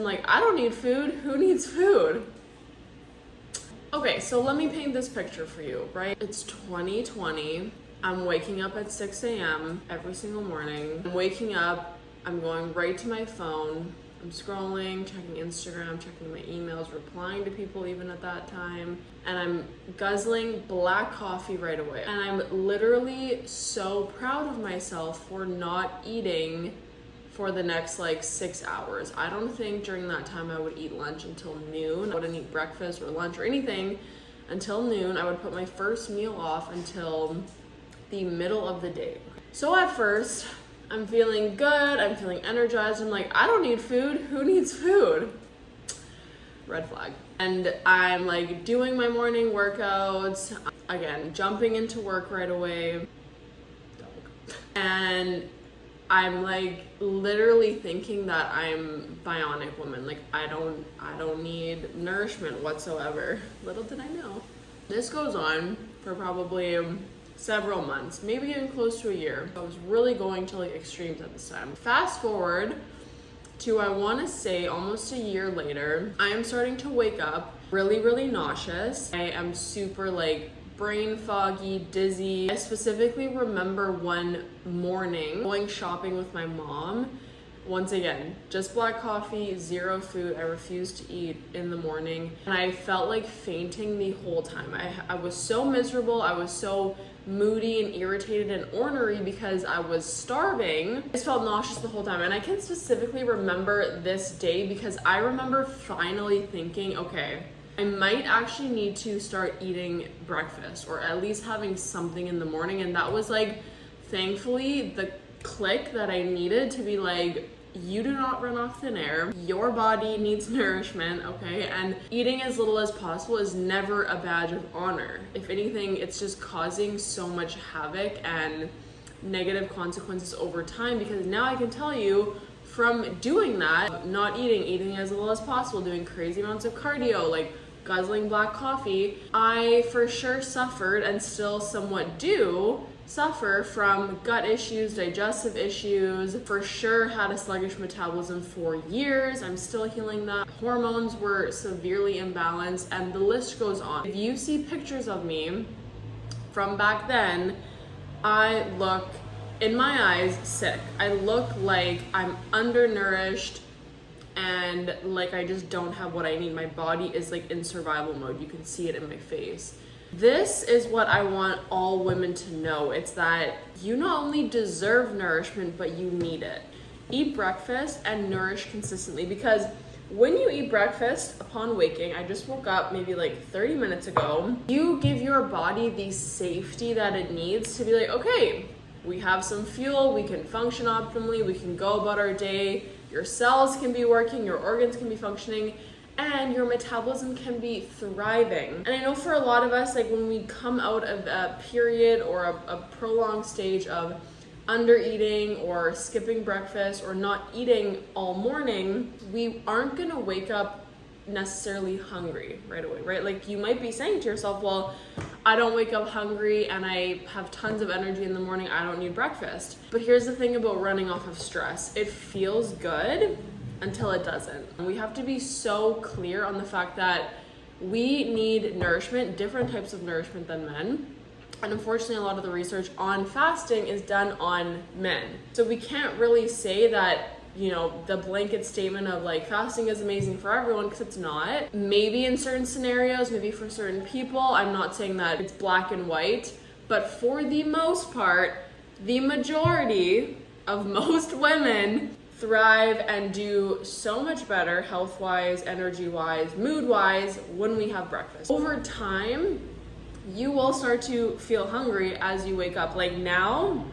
I'm like, I don't need food. Who needs food? Okay, so let me paint this picture for you, right? It's 2020. I'm waking up at 6 a.m. every single morning. I'm waking up, I'm going right to my phone. I'm scrolling, checking Instagram, checking my emails, replying to people even at that time. And I'm guzzling black coffee right away. And I'm literally so proud of myself for not eating for the next like 6 hours. I don't think during that time I would eat lunch until noon. I wouldn't eat breakfast or lunch or anything until noon. I would put my first meal off until the middle of the day. So at first, I'm feeling good, I'm feeling energized. I'm like, I don't need food. Who needs food? Red flag. And I'm like doing my morning workouts, again, jumping into work right away. And I'm like literally thinking that I'm bionic woman. Like I don't need nourishment whatsoever. Little did I know. This goes on for probably several months, maybe even close to a year. I was really going to like extremes at this time. Fast forward to, I want to say almost a year later, I am starting to wake up really nauseous. I am super like brain foggy, dizzy. I specifically remember one morning going shopping with my mom. Once again, just black coffee, zero food. I refused to eat in the morning. And I felt like fainting the whole time. I was so miserable. I was so moody and irritated and ornery because I was starving. I just felt nauseous the whole time. And I can specifically remember this day because I remember finally thinking, okay, I might actually need to start eating breakfast or at least having something in the morning. And that was like, thankfully, the click that I needed to be like, you do not run off thin air. Your body needs nourishment, okay? And eating as little as possible is never a badge of honor. If anything, it's just causing so much havoc and negative consequences over time, because now I can tell you from doing that, not eating as little as possible, doing crazy amounts of cardio, like guzzling black coffee, I for sure suffered and still somewhat do suffer from gut issues, digestive issues, for sure had a sluggish metabolism for years. I'm still healing that. Hormones were severely imbalanced, and the list goes on. If you see pictures of me from back then, I look, in my eyes, sick. I look like I'm undernourished and like I just don't have what I need. My body is like in survival mode. You can see it in my face. This is what I want all women to know. It's that you not only deserve nourishment, but you need it. Eat breakfast and nourish consistently, because when you eat breakfast upon waking, I just woke up maybe like 30 minutes ago, you give your body the safety that it needs to be like, okay, we have some fuel, we can function optimally, we can go about our day, your cells can be working, your organs can be functioning, and your metabolism can be thriving. And I know for a lot of us, like when we come out of a period or a prolonged stage of undereating or skipping breakfast or not eating all morning, we aren't gonna wake up necessarily hungry right away, right? Like you might be saying to yourself, well, I don't wake up hungry and I have tons of energy in the morning, I don't need breakfast. But here's the thing about running off of stress. It feels good until it doesn't. We have to be so clear on the fact that we need nourishment, different types of nourishment than men. And unfortunately, a lot of the research on fasting is done on men. So we can't really say that, you know, the blanket statement of like fasting is amazing for everyone, because it's not. Maybe in certain scenarios, maybe for certain people, I'm not saying that it's black and white, but for the most part, the majority of most women thrive and do so much better health-wise, energy-wise, mood-wise when we have breakfast. Over time, you will start to feel hungry as you wake up. Like now,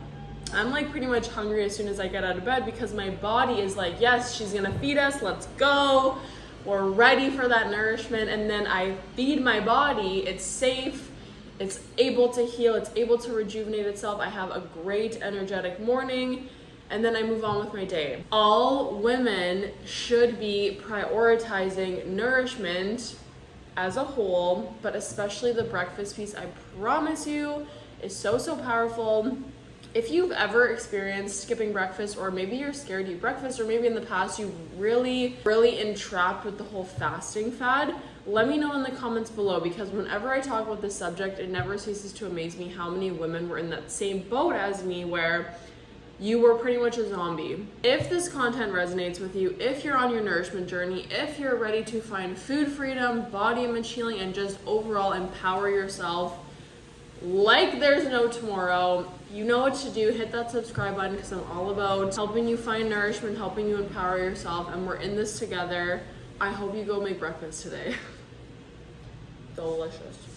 I'm like pretty much hungry as soon as I get out of bed, because my body is like, yes, she's gonna feed us, let's go. We're ready for that nourishment. And then I feed my body, it's safe, it's able to heal, it's able to rejuvenate itself. I have a great energetic morning, and then I move on with my day. All women should be prioritizing nourishment as a whole, but especially the breakfast piece, I promise you, is so powerful. If you've ever experienced skipping breakfast, or maybe you're scared to eat breakfast, or maybe in the past you really entrapped with the whole fasting fad, let me know in the comments below, because whenever I talk about this subject, it never ceases to amaze me how many women were in that same boat as me, where you were pretty much a zombie. If this content resonates with you, if you're on your nourishment journey, if you're ready to find food freedom, body image healing, and just overall empower yourself like there's no tomorrow, you know what to do. Hit that subscribe button, because I'm all about helping you find nourishment, helping you empower yourself, and we're in this together. I hope you go make breakfast today. Delicious.